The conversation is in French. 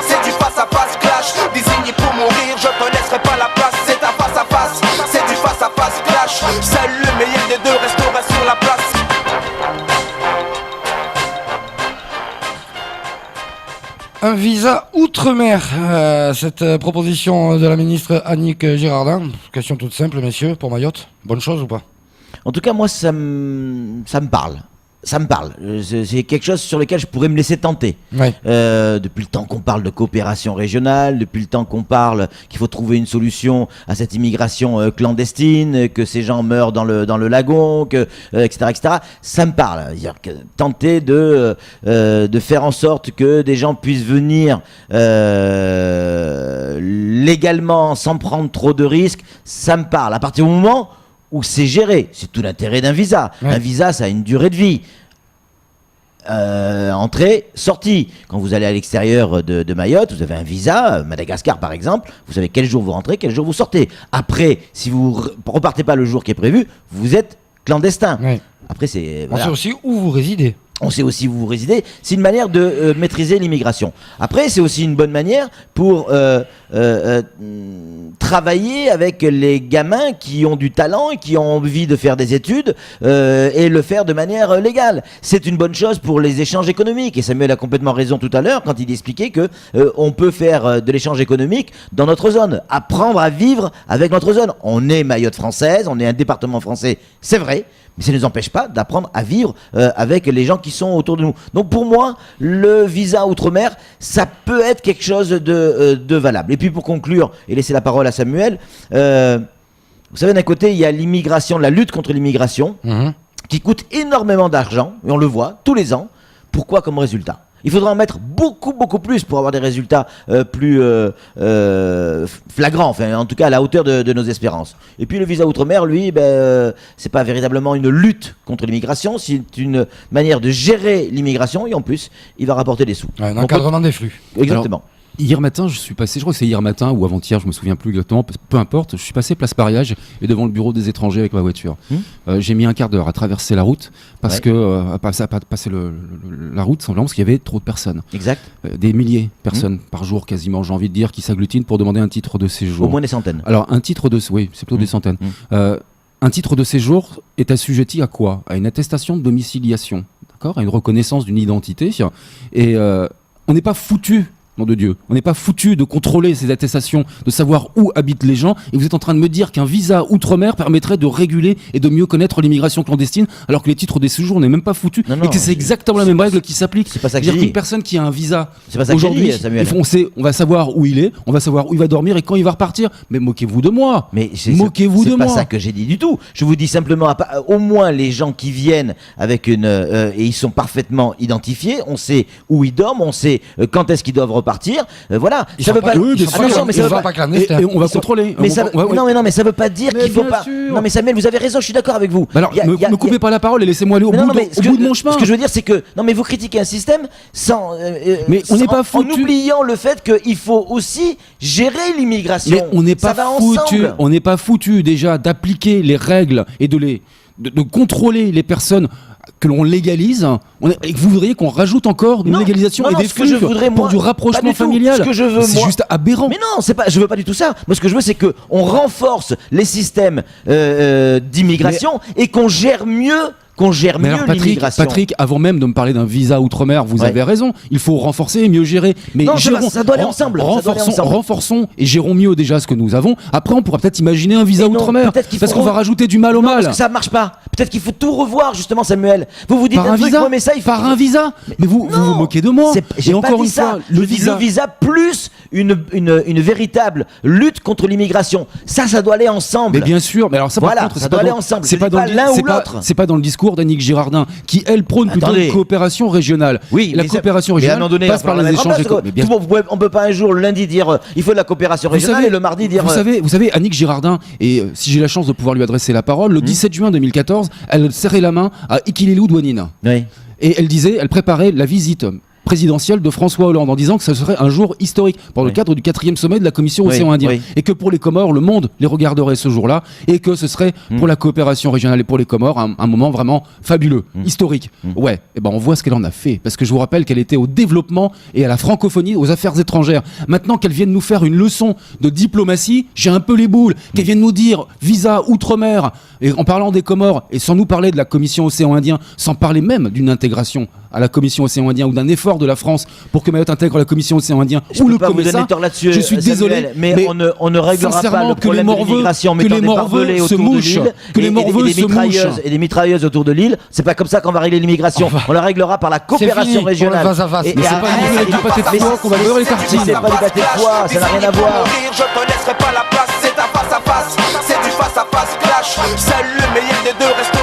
c'est du face à face clash. Désigné pour mourir, je te laisserai pas la place. C'est un face à face, c'est du face à face clash. Seul le meilleur des deux restera sur la place. Un visa outre-mer, cette proposition de la ministre Annick Girardin. Question toute simple, messieurs, pour Mayotte. Bonne chose ou pas? En tout cas, moi, ça me parle. Ça me parle. C'est quelque chose sur lequel je pourrais me laisser tenter. Ouais. Depuis le temps qu'on parle de coopération régionale, depuis le temps qu'on parle qu'il faut trouver une solution à cette immigration clandestine, que ces gens meurent dans le lagon, etc., etc. Ça me parle. C'est-à-dire que tenter de faire en sorte que des gens puissent venir légalement sans prendre trop de risques, ça me parle. À partir du moment où c'est géré, c'est tout l'intérêt d'un visa. Ouais. Un visa, ça a une durée de vie. Entrée, sortie. Quand vous allez à l'extérieur de Mayotte, vous avez un visa, Madagascar par exemple, vous savez quel jour vous rentrez, quel jour vous sortez. Après, si vous repartez pas le jour qui est prévu, vous êtes clandestin. Ouais. Après, c'est... On sait aussi où vous résidez. On sait aussi où vous résidez. C'est une manière de maîtriser l'immigration. Après, c'est aussi une bonne manière pour travailler avec les gamins qui ont du talent et qui ont envie de faire des études et le faire de manière légale. C'est une bonne chose pour les échanges économiques. Et Samuel a complètement raison tout à l'heure quand il expliquait que on peut faire de l'échange économique dans notre zone. Apprendre à vivre avec notre zone. On est Mayotte française, on est un département français, c'est vrai. Mais ça ne nous empêche pas d'apprendre à vivre avec les gens qui sont autour de nous. Donc pour moi, le visa outre-mer, ça peut être quelque chose de valable. Et puis pour conclure, et laisser la parole à Samuel, vous savez, d'un côté, il y a l'immigration, la lutte contre l'immigration, qui coûte énormément d'argent, et on le voit tous les ans. Pourquoi comme résultat ? Il faudra en mettre beaucoup plus pour avoir des résultats plus flagrants, enfin en tout cas à la hauteur de nos espérances. Et puis le visa outre-mer, lui, c'est pas véritablement une lutte contre l'immigration, c'est une manière de gérer l'immigration et en plus, il va rapporter des sous. Ouais, un encadrement des flux. Exactement. Alors, hier matin, je suis passé, je crois que c'est hier matin ou avant-hier, je me souviens plus exactement, peu importe, je suis passé place Pariage et devant le bureau des étrangers avec ma voiture. J'ai mis un quart d'heure à traverser la route parce que à passer la route simplement parce qu'il y avait trop de personnes. Exact. Des milliers de personnes par jour quasiment, j'ai envie de dire, qui s'agglutinent pour demander un titre de séjour. Au moins des centaines. Alors un titre de, oui, c'est plutôt des centaines. Un titre de séjour est assujetti à quoi ? À une attestation de domiciliation, d'accord ? À une reconnaissance d'une identité. Et on n'est pas foutu. Nom de Dieu. On n'est pas foutu de contrôler ces attestations, de savoir où habitent les gens, et vous êtes en train de me dire qu'un visa outre-mer permettrait de réguler et de mieux connaître l'immigration clandestine, alors que les titres des séjours, on n'est même pas foutu, et que c'est exactement la même règle qui s'applique. C'est pas ça que C'est-à-dire j'ai dit. qu'une personne qui a un visa, c'est pas ça aujourd'hui, que j'ai dit, Samuel. on va savoir où il est, on va savoir où il va dormir et quand il va repartir. Mais moquez-vous de moi. Mais moquez-vous de moi. C'est pas ça que j'ai dit du tout. Je vous dis simplement, au moins les gens qui viennent avec et ils sont parfaitement identifiés, on sait où ils dorment, on sait quand est-ce qu'ils doivent repartir. Voilà, ça veut pas. Oui, attention, mais ça veut pas clandestin. Et on va contrôler. Mais non, mais ça veut pas dire qu'il faut pas. Non, mais Samuel, vous avez raison, je suis d'accord avec vous. Alors, me coupez pas la parole et laissez-moi aller au bout de mon chemin. Ce que je veux dire, c'est que non, mais vous critiquez un système sans. Mais on n'est pas foutu. En oubliant le fait qu'il faut aussi gérer l'immigration. Mais on n'est pas foutu. On n'est pas foutu déjà d'appliquer les règles et de contrôler les personnes que l'on légalise, et que vous voudriez qu'on rajoute encore une légalisation et des flux pour du rapprochement familial. C'est juste aberrant. Mais non, je veux pas du tout ça. Moi, ce que je veux, c'est que on renforce les systèmes d'immigration et qu'on gère mieux. L'immigration. Patrick, avant même de me parler d'un visa outre-mer, vous avez raison. Il faut renforcer et mieux gérer. Mais non, ça doit aller ensemble. Renforçons et gérons mieux déjà ce que nous avons. Après, on pourra peut-être imaginer un visa outre-mer. Parce qu'on va rajouter du mal au mal. Parce que ça marche pas. Peut-être qu'il faut tout revoir, justement, Samuel. Vous dites un visa, mais ça, par un visa. Mais vous vous moquez de moi. J'ai encore une fois, le visa plus une véritable lutte contre l'immigration. Ça doit aller ensemble. Mais bien sûr. Mais alors ça, voilà, ça doit aller ensemble. C'est pas l'un ou l'autre. C'est pas dans le discours d'Annick Girardin, qui elle prône plutôt une coopération régionale. Oui, la coopération régionale passe par les échanges économiques. On peut pas un jour, le lundi, dire il faut de la coopération régionale et le mardi dire. Vous savez, Annick Girardin, et si j'ai la chance de pouvoir lui adresser la parole, le 17 juin 2014, elle serrait la main à Ikililou Douanine. Oui. Et elle préparait la visite présidentielle de François Hollande en disant que ce serait un jour historique pour le cadre du 4e sommet de la Commission Océan Indien et que pour les Comores, le monde les regarderait ce jour-là et que ce serait pour la coopération régionale et pour les Comores un moment vraiment fabuleux, historique. Ouais, et ben on voit ce qu'elle en a fait parce que je vous rappelle qu'elle était au développement et à la francophonie, aux affaires étrangères. Maintenant qu'elle vienne nous faire une leçon de diplomatie, j'ai un peu les boules. Qu'elle vienne nous dire visa outre-mer et en parlant des Comores et sans nous parler de la Commission Océan Indien, sans parler même d'une intégration à la Commission Océan Indien ou d'un effort de la France pour que Mayotte intègre la Commission Océan Indien ou le COMESA. Je suis désolé, mais on ne réglera pas le problème de l'immigration en mettant des barbelés autour de l'île et des mitrailleuses autour de l'île. C'est pas comme ça qu'on va régler l'immigration. On la réglera par la coopération régionale. Mais c'est pas du pâté de foie qu'on va beurrer les tartines. C'est pas du pâté de foie, ça n'a rien à voir. Je te laisserai pas la place, c'est un face à face, c'est du face à face clash. Seul le meilleur des deux reste